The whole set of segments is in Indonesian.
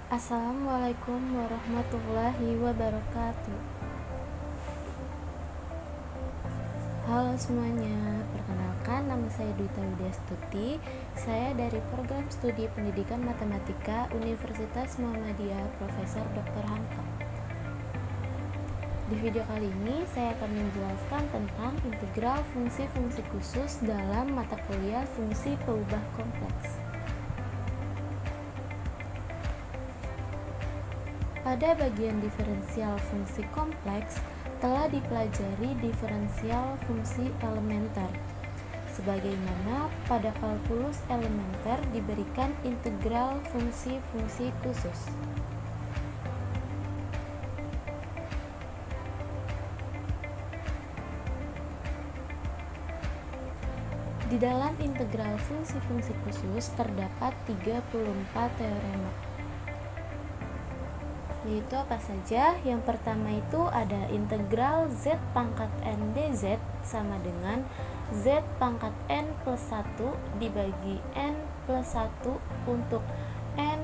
Assalamualaikum warahmatullahi wabarakatuh. Halo semuanya, perkenalkan nama saya Dwita Widyastuti. Saya dari Program Studi Pendidikan Matematika Universitas Muhammadiyah Profesor Dr. Hamka. Di video kali ini saya akan menjelaskan tentang integral fungsi-fungsi khusus dalam mata kuliah fungsi peubah kompleks. Pada bagian diferensial fungsi kompleks telah dipelajari diferensial fungsi elementer. Sebagaimana pada kalkulus elementer diberikan integral fungsi-fungsi khusus. Di dalam integral fungsi-fungsi khusus terdapat 34 teorema. Yaitu apa saja? Yang pertama itu ada integral z pangkat n dz sama dengan z pangkat n plus 1 dibagi n plus 1 untuk n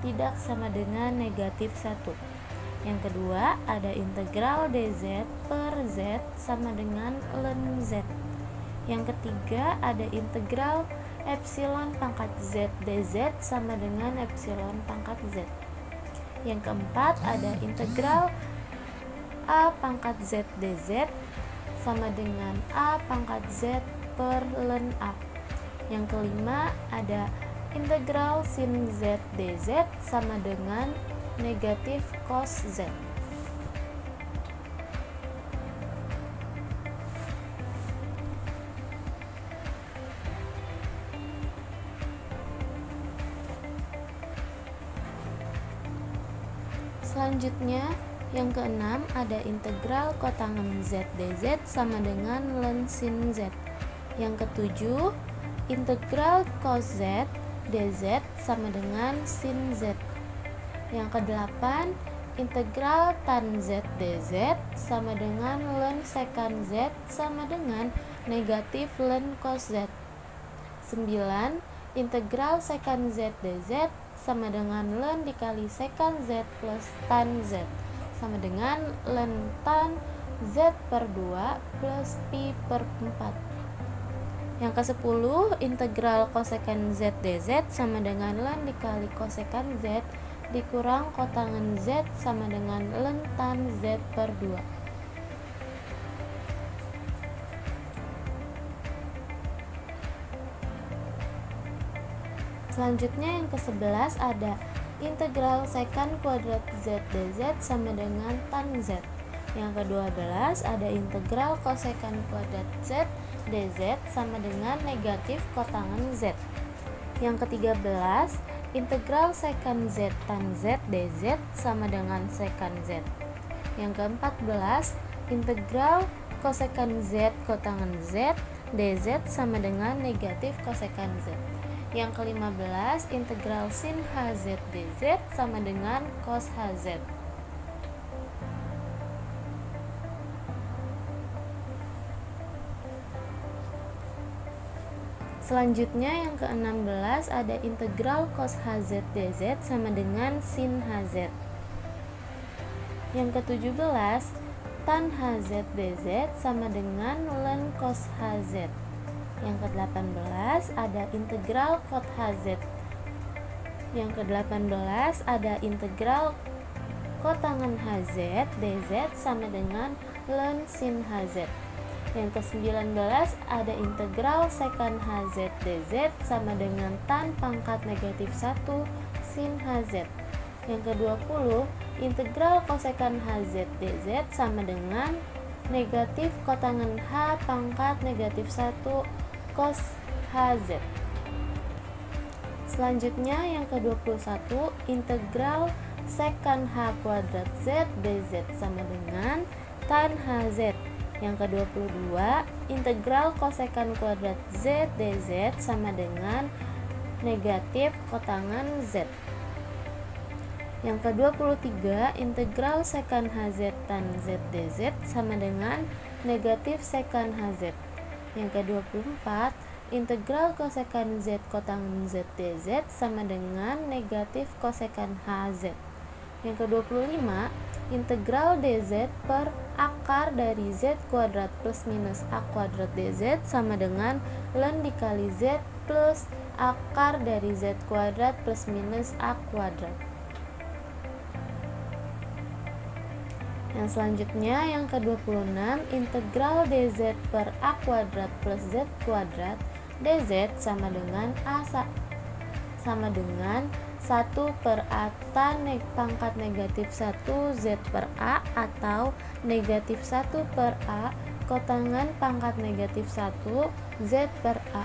tidak sama dengan negatif 1. Yang kedua ada integral dz per z sama dengan ln z. Yang ketiga ada integral epsilon pangkat z dz sama dengan epsilon pangkat z. Yang keempat ada integral a pangkat z dz sama dengan a pangkat z per ln a. Yang kelima ada integral sin z dz sama dengan negatif cos z. Selanjutnya, yang keenam ada integral kotangen z dz sama dengan ln sin z. Yang ketujuh, integral cos z dz sama dengan sin z. Yang kedelapan, integral tan z dz sama dengan ln secant z sama dengan negatif ln cos z. 9. Integral secant z dz sama dengan ln dikali secant z plus tan z sama dengan ln tan z per 2 plus pi per 4. Yang ke-10, integral kosekant z dz sama dengan ln dikali kosekant z dikurang kotangen z sama dengan ln tan z per 2. Selanjutnya yang ke-11 ada integral secant kuadrat z dz sama dengan tan z. Yang ke-12 ada integral kosekant kuadrat z dz sama dengan negatif kotangen z. Yang ke-13 integral secant z tan z dz sama dengan secant z. Yang ke-14 integral kosekant z kotangen z dz sama dengan negatif kosekant z. Yang ke-15 integral sin hz dz sama dengan cos hz. Selanjutnya yang ke-16 ada integral cos hz dz sama dengan sin hz. Yang ke-17 tan hz dz sama dengan ln cos hz. Yang ke-18 ada integral cot hz. Yang ke-18 ada integral kotangen hz dz sama dengan ln sin hz. Yang ke-19 ada integral secant hz dz sama dengan tan pangkat negatif 1 sin hz. Yang ke-20 integral kosekant hz dz sama dengan negatif kotangen h pangkat negatif 1 cos hz. Selanjutnya yang ke-21 integral secant h kuadrat z dz sama dengan tan hz. Yang ke-22 integral kosekant kuadrat z dz sama dengan negatif kotangen z. Yang ke-23 integral secant hz tan z dz sama dengan negatif secant hz. Yang ke-24 integral kosekan Z kotangen Z dz sama dengan negatif kosekan HZ. Yang ke-25, integral dz per akar dari Z kuadrat plus minus A kuadrat dz sama dengan ln dikali Z plus akar dari Z kuadrat plus minus A kuadrat. Yang selanjutnya, yang ke-26, integral dz per A kuadrat plus Z kuadrat dz sama dengan sama dengan 1 per A tan pangkat negatif 1 Z per A atau negatif 1 per A kotangan pangkat negatif 1 Z per A.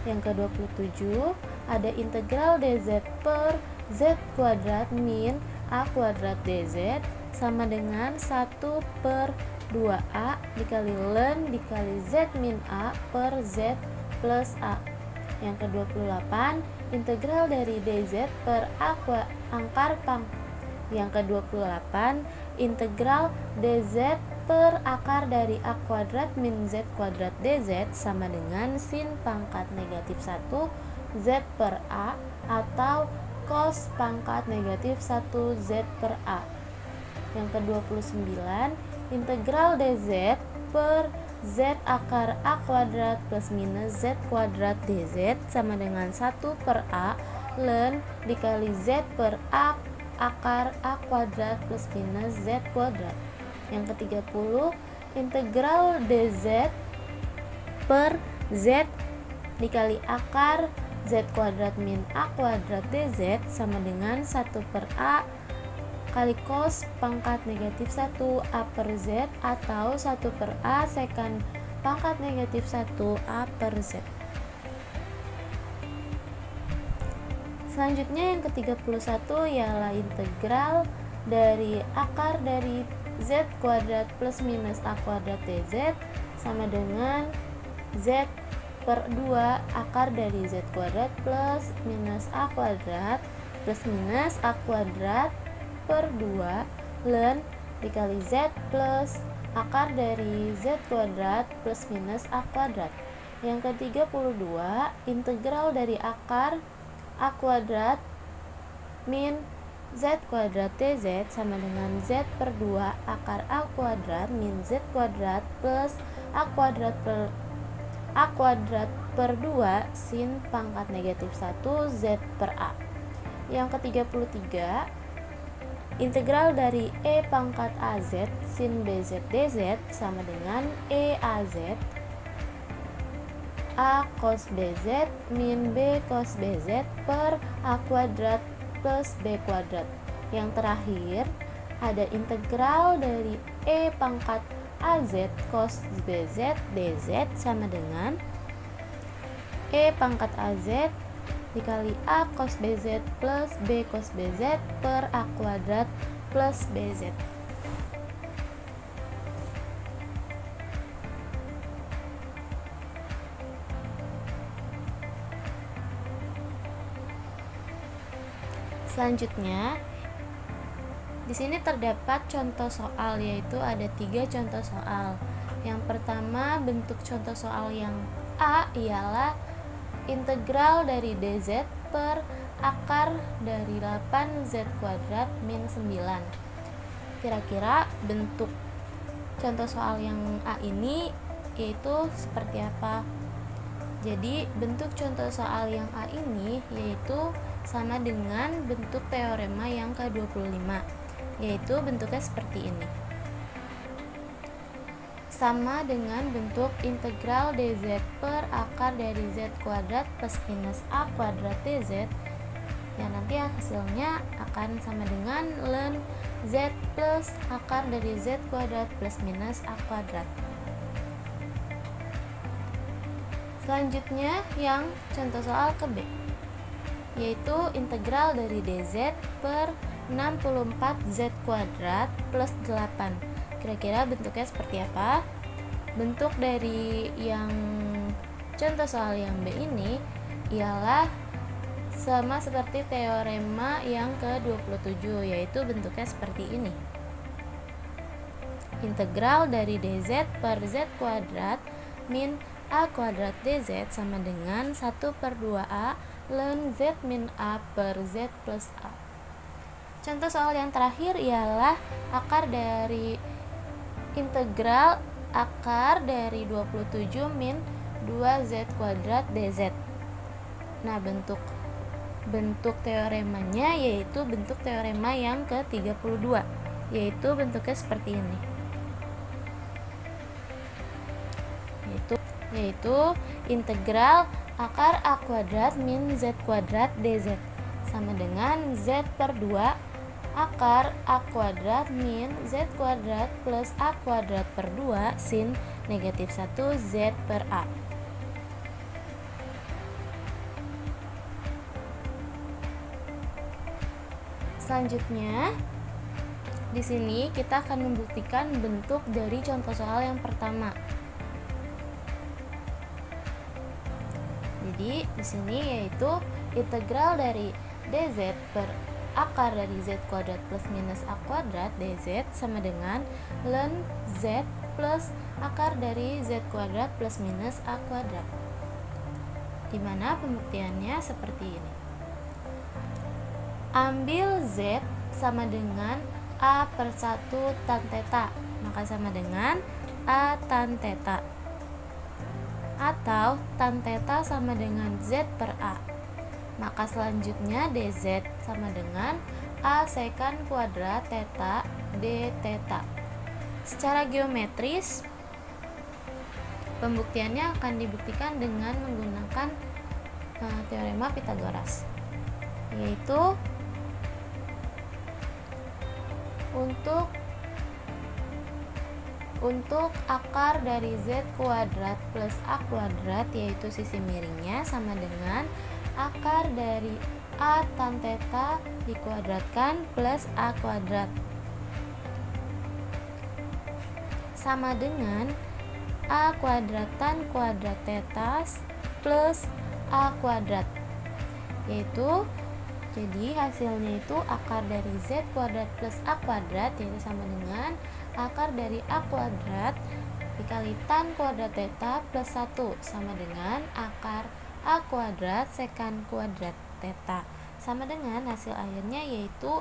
Yang ke-27, ada integral dz per Z kuadrat min A kuadrat dz sama dengan 1 per 2A dikali ln dikali Z min A per Z plus A. Yang ke-28, integral dari dz per A angkar Yang ke-28, integral dz per akar dari A kuadrat min Z kuadrat dz sama dengan sin pangkat negatif 1 Z per A atau cos pangkat negatif 1 Z per A. Yang ke-29, integral dz per Z akar A kuadrat plus minus Z kuadrat dz sama dengan 1 per A ln dikali Z per A akar A kuadrat plus minus Z kuadrat. Yang ke-30, integral dz per Z dikali akar Z kuadrat min A kuadrat dz sama dengan 1 per A kali cos pangkat negatif 1 A per Z atau 1 per A sekan pangkat negatif 1 A per Z. Selanjutnya yang ke-31 ialah integral dari akar dari Z kuadrat plus minus A kuadrat dz sama dengan Z per 2 akar dari Z kuadrat plus minus A kuadrat plus minus A kuadrat per 2 ln dikali Z plus akar dari Z kuadrat plus minus A kuadrat. Yang ke-32, integral dari akar A kuadrat min Z kuadrat dz sama dengan Z per 2 akar A kuadrat min Z kuadrat plus A kuadrat per 2 sin pangkat negatif 1 Z per A. Yang ke-33, integral dari E pangkat AZ sin BZ dz sama dengan E AZ A cos BZ min B cos BZ per A kuadrat plus B kuadrat. Yang terakhir, ada integral dari E pangkat AZ cos BZ dz sama dengan E pangkat AZ dikali A cos BZ plus B cos BZ per A kuadrat plus BZ. Selanjutnya, di sini terdapat contoh soal, yaitu ada 3 contoh soal. Yang pertama, bentuk contoh soal yang A ialah integral dari dz per akar dari 8z kuadrat min 9. Kira-kira bentuk contoh soal yang A ini yaitu seperti apa? Jadi bentuk contoh soal yang A ini yaitu sama dengan bentuk teorema yang ke-25, yaitu bentuknya seperti ini. Sama dengan bentuk integral dz per akar dari Z kuadrat plus minus A kuadrat dz, yang nanti hasilnya akan sama dengan ln Z plus akar dari Z kuadrat plus minus A kuadrat. Selanjutnya yang contoh soal ke B, yaitu integral dari dz per 64z kuadrat plus 8. Kira-kira bentuknya seperti apa? Bentuk dari yang contoh soal yang B ini ialah sama seperti teorema yang ke-27, yaitu bentuknya seperti ini. Integral dari dz per z kuadrat min A kuadrat dz sama dengan 1/2A ln z min A per z plus A. Contoh soal yang terakhir ialah akar dari integral akar dari 27 min 2z kuadrat dz. Nah, bentuk teoremanya yaitu bentuk teorema yang ke-32, yaitu bentuknya seperti ini. Yaitu integral akar A kuadrat min Z kuadrat dz sama dengan Z per 2 akar A kuadrat min Z kuadrat plus A kuadrat per 2 sin negatif 1 Z per A. Selanjutnya, di sini kita akan membuktikan bentuk dari contoh soal yang pertama. Jadi di sini yaitu integral dari dz per akar dari z kuadrat plus minus a kuadrat dz sama dengan ln z plus akar dari z kuadrat plus minus a kuadrat. Dimana pembuktiannya seperti ini. Ambil z sama dengan a per 1 tan theta, maka sama dengan a tan theta. Atau tan theta sama dengan z per a, maka selanjutnya dz sama dengan a secant kuadrat theta d theta. Secara geometris, pembuktiannya akan dibuktikan dengan menggunakan teorema Pythagoras, yaitu untuk akar dari z kuadrat plus a kuadrat, yaitu sisi miringnya, sama dengan akar dari a tan theta dikuadratkan plus a kuadrat sama dengan a kuadratan kuadrat theta plus a kuadrat, yaitu jadi hasilnya itu akar dari z kuadrat plus a kuadrat, yaitu sama dengan akar dari a kuadrat dikali tan kuadrat theta plus 1 sama dengan akar a kuadrat secant kuadrat theta, sama dengan hasil akhirnya yaitu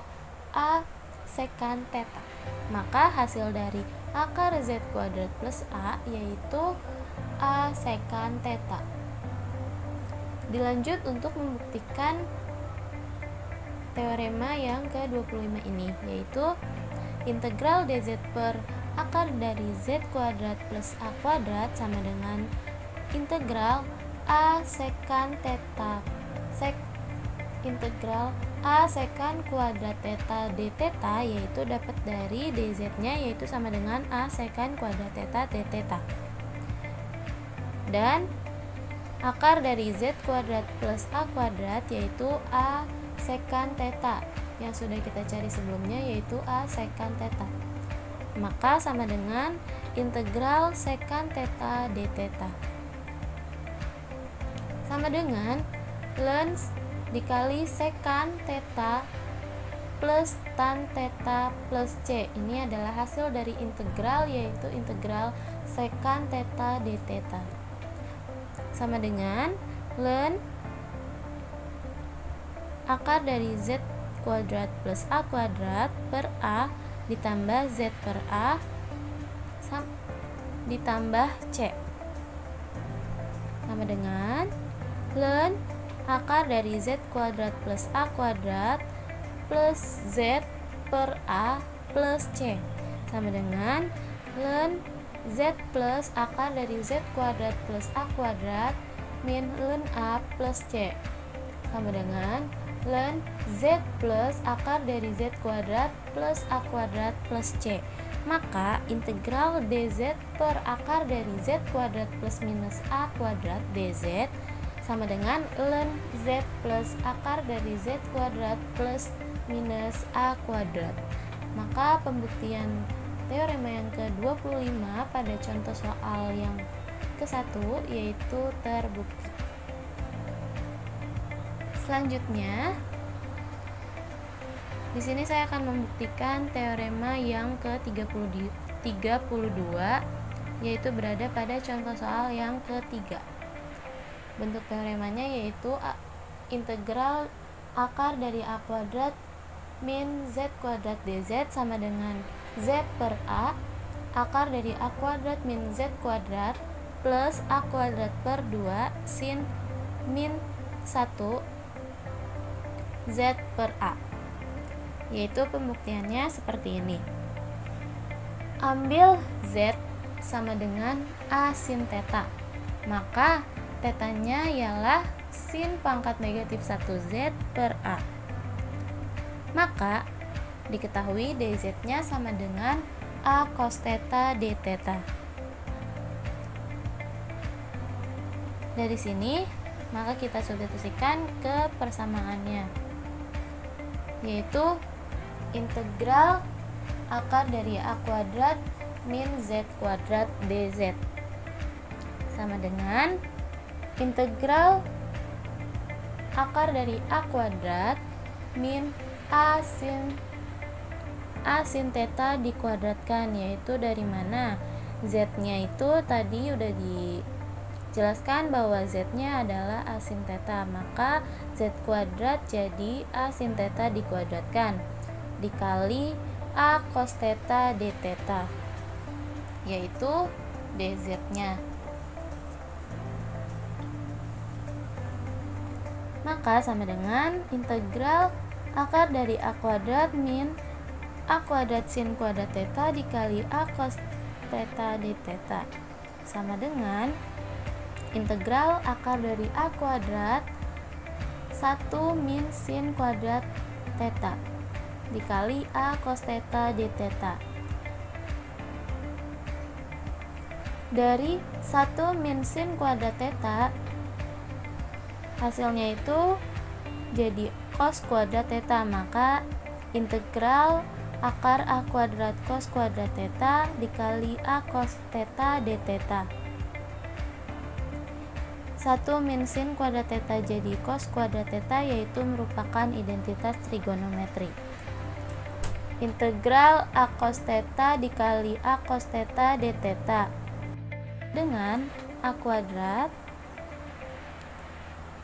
a secant theta. Maka hasil dari akar z kuadrat plus a yaitu a secant theta. Dilanjut untuk membuktikan teorema yang ke-25 ini, yaitu integral dz per akar dari z kuadrat plus a kuadrat sama dengan integral a secant theta integral a secant kuadrat theta d theta, yaitu dapat dari dz nya yaitu sama dengan a secant kuadrat theta d theta, dan akar dari z kuadrat plus a kuadrat yaitu a secant theta yang sudah kita cari sebelumnya, yaitu a secant theta. Maka sama dengan integral secant theta d theta sama dengan ln dikali secant theta plus tan theta plus c. Ini adalah hasil dari integral, yaitu integral secant theta d theta sama dengan ln akar dari z kuadrat plus a kuadrat per a ditambah z per a ditambah c sama dengan ln akar dari z kuadrat plus a kuadrat plus z per a plus c sama dengan ln z plus akar dari z kuadrat plus a kuadrat min ln a plus c sama dengan ln z plus akar dari z kuadrat plus a kuadrat plus c. Maka integral dz per akar dari z kuadrat plus minus a kuadrat dz sama dengan ln z plus akar dari z kuadrat plus minus a kuadrat. Maka pembuktian teorema yang ke-25 pada contoh soal yang ke-1 yaitu terbukti. Selanjutnya, di sini saya akan membuktikan teorema yang ke-32, yaitu berada pada contoh soal yang ketiga. Bentuk teoremanya yaitu integral akar dari A kuadrat min Z kuadrat dz sama dengan Z per A akar dari A kuadrat min Z kuadrat plus A kuadrat per 2 sin min 1 Z per A. Yaitu pembuktiannya seperti ini. Ambil Z sama dengan A sin theta, maka tetanya ialah sin pangkat negatif 1Z per A. Maka diketahui dz-nya sama dengan A cos theta d theta. Dari sini maka kita substitusikan ke persamaannya, yaitu integral akar dari A kuadrat min Z kuadrat dz sama dengan integral akar dari A kuadrat min A sin theta dikuadratkan, yaitu dari mana? Z-nya itu tadi udah dijelaskan bahwa Z-nya adalah A sin theta, maka Z kuadrat jadi A sin theta dikuadratkan dikali A cos theta d theta, yaitu dz-nya. Maka sama dengan integral akar dari A kuadrat min A kuadrat sin kuadrat theta dikali A cos theta d theta sama dengan integral akar dari A kuadrat 1 min sin kuadrat theta dikali A cos theta d theta. Dari 1 min sin kuadrat theta hasilnya itu jadi cos kuadrat theta, maka integral akar A kuadrat cos kuadrat theta dikali A cos theta d theta. 1 min sin kuadrat theta jadi cos kuadrat theta, yaitu merupakan identitas trigonometri. Integral A cos theta dikali A cos theta d theta dengan A kuadrat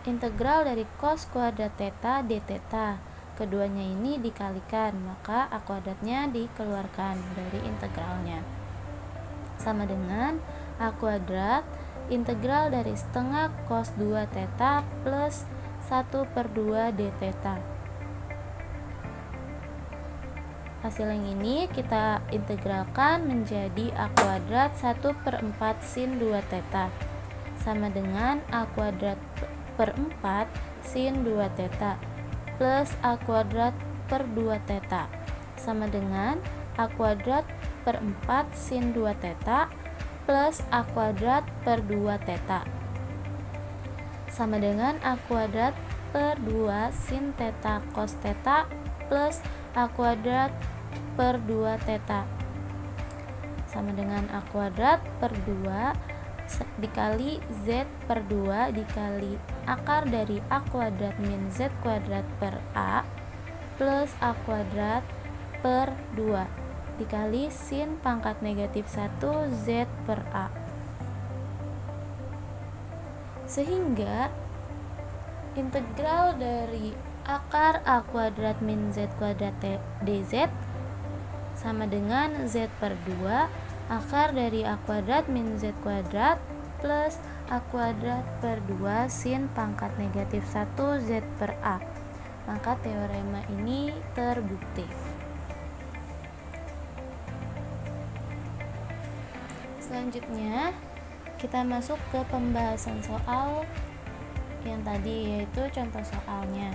integral dari cos kuadrat theta d theta. Keduanya ini dikalikan, maka A kuadratnya dikeluarkan dari integralnya. Sama dengan A kuadrat integral dari setengah cos 2 theta plus 1/2 d theta. Hasil yang ini kita integralkan menjadi A kuadrat 1/4 sin 2 theta sama dengan A kuadrat per 4 sin 2 theta plus A kuadrat per 2 theta sama dengan A kuadrat per 4 sin 2 theta plus A kuadrat per 2 theta sama dengan A kuadrat per 2 sin theta cos theta plus A kuadrat per 2 theta sama dengan A kuadrat per 2 dikali Z per 2 dikali akar dari A kuadrat min Z kuadrat per A plus A kuadrat per 2 dikali sin pangkat negatif 1 Z per A. Sehingga integral dari akar A kuadrat min Z kuadrat dz sama dengan Z per 2 akar dari A kuadrat min Z kuadrat plus A kuadrat per 2 sin pangkat negatif 1 Z per A. Maka teorema ini terbukti. Selanjutnya kita masuk ke pembahasan soal yang tadi, yaitu contoh soalnya.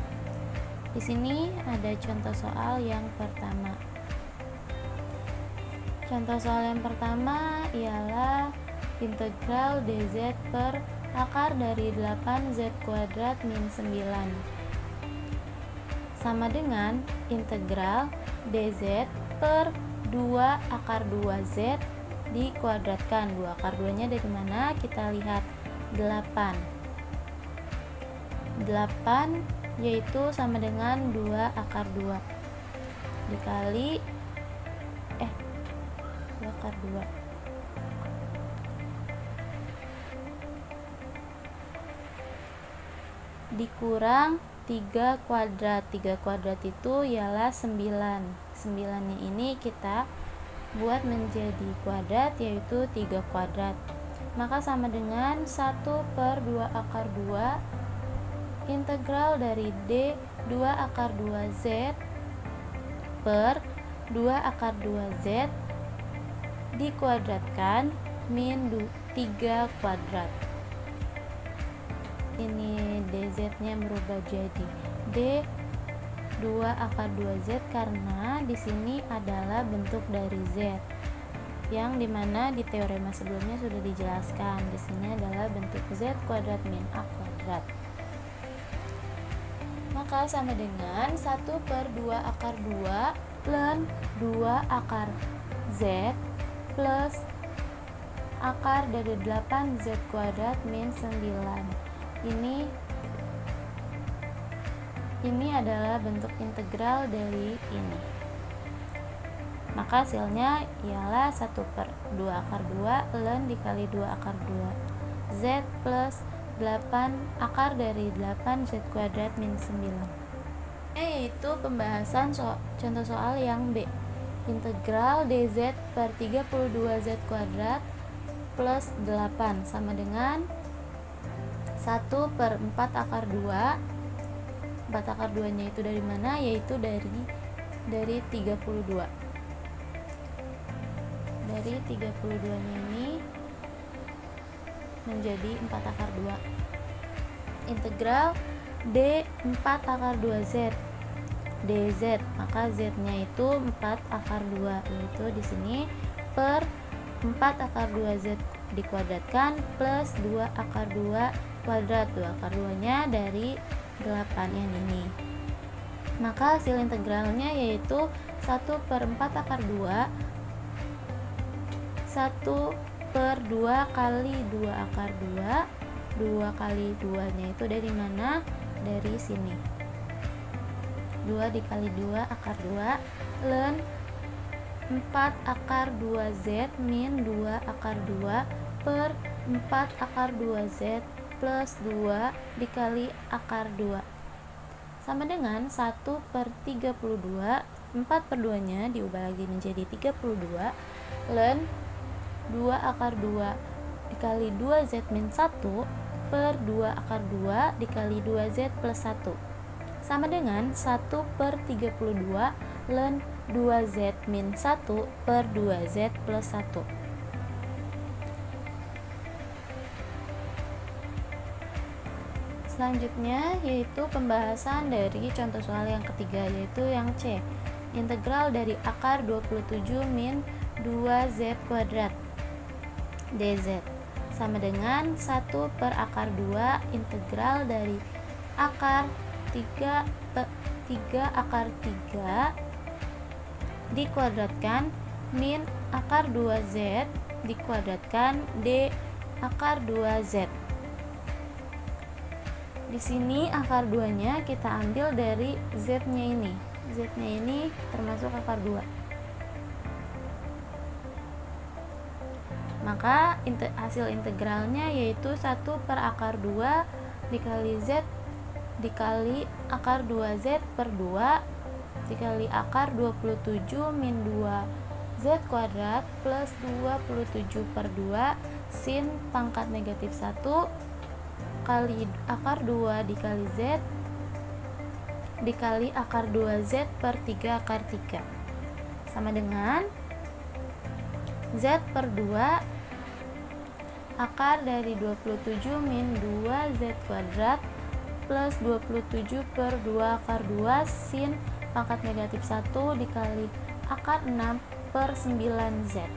Di sini ada contoh soal yang pertama. Contoh soal yang pertama ialah integral dz per akar dari 8z kuadrat min 9 sama dengan integral dz per 2 akar 2z dikuadratkan. 2 akar 2 nya dari mana? Kita lihat 8 yaitu sama dengan 2 akar 2 dikali 2 akar 2 dikurang 3 kuadrat. 3 kuadrat itu ialah 9. 9-nya ini kita buat menjadi kuadrat, yaitu 3 kuadrat. Maka sama dengan 1/2 akar 2 integral dari D 2 akar 2Z per 2 akar 2Z dikuadratkan min 3 kuadrat. Ini dz-nya berubah jadi d 2 akar 2z karena di sini adalah bentuk dari z, yang dimana di teorema sebelumnya sudah dijelaskan. Di sini adalah bentuk z kuadrat min a kuadrat. Maka sama dengan 1/2 akar 2 ln 2 akar z plus akar dari 8z kuadrat min 9. Ini adalah bentuk integral dari ini. Maka hasilnya ialah 1/2 akar 2 ln dikali 2 akar 2 z plus 8 akar dari 8z kuadrat min 9. Yaitu pembahasan contoh soal yang B. Integral dz per 32z kuadrat plus 8 sama dengan 1/4 akar 2. 4 akar 2 nya itu dari mana? Yaitu dari 32. Dari 32 nya ini menjadi 4 akar 2. Integral D 4 akar 2Z dz, maka z nya itu 4 akar 2, yaitu di sini per 4 akar 2Z dikuadratkan plus 2 akar 2 kuadrat. 2 akar 2 nya dari 8 yang ini. Maka hasil integralnya yaitu 1/4 akar 2 1/2 kali 2 akar 2. 2 kali 2 nya itu dari mana? Dari sini. 2 dikali 2 akar 2 ln 4 akar 2Z min 2 akar 2 per 4 akar 2Z plus 2 dikali akar 2 sama dengan 1/32. 4/2 nya diubah lagi menjadi 32 ln 2 akar 2 dikali 2Z min 1 per 2 akar 2 dikali 2Z plus 1 sama dengan 1/32 ln 2Z min 1 per 2Z plus 1. Selanjutnya yaitu pembahasan dari contoh soal yang ketiga, yaitu yang C. Integral dari akar 27 min 2Z kuadrat dz sama dengan 1 per akar 2 integral dari akar 3 akar 3 dikuadratkan min akar 2Z dikuadratkan D akar 2Z. Di sini akar 2-nya kita ambil dari Z-nya ini. Z-nya ini termasuk akar 2. Maka hasil integralnya yaitu 1 per akar 2 dikali Z dikali akar 2Z per 2 dikali akar 27 min 2Z kuadrat plus 27 per 2 sin pangkat negatif 1 kali akar 2 dikali Z dikali akar 2Z per 3 akar 3 sama dengan Z per 2 akar dari 27 min 2Z kuadrat plus 27 per 2 akar 2 sin pangkat negatif 1 dikali akar 6 per 9Z.